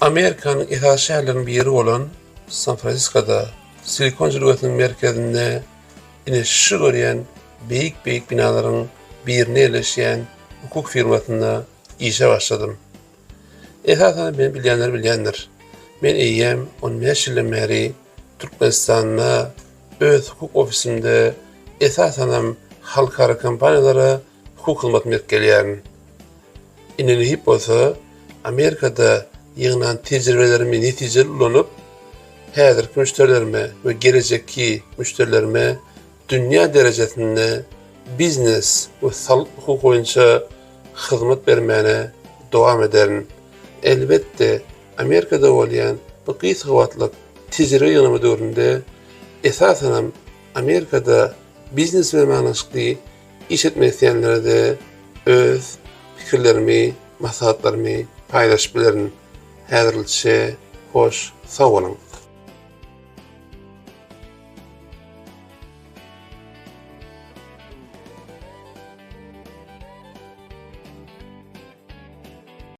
Amerikanyň esas şäherlerinden biri bolan San Francisco'da Silikon jilwetiniň merkezinde ine şu görýän beýik binalaryň birine ýerleşýän hukuk firmasynda işe başladym. Esasen men bilýänler. Men eýem 15 ýyldan beri Türkmenistanda öz hukuk ofisimde esasen halkara kompaniýalara hukuk hyzmat berip gelýän. Ineni hip bolsa Amerikada ýygynan tejribelerimi netijeli ulanyp, häzirki müşterilerime we gelecekki müşterilerime dünýä derejesinde biznes we hukuk boýunça hyzmat bermäne dowam ederin. Elbetde Amerikada bolýan bu gysgawatlyk tejribe ýygyny döwründe esasen Amerikada biznes we manaşykly iş etmek isleýänlere de öz pikirlerimi, maslahatlarymı paýlaşyp bilerin. Häzirliçe hoş, sag bolun.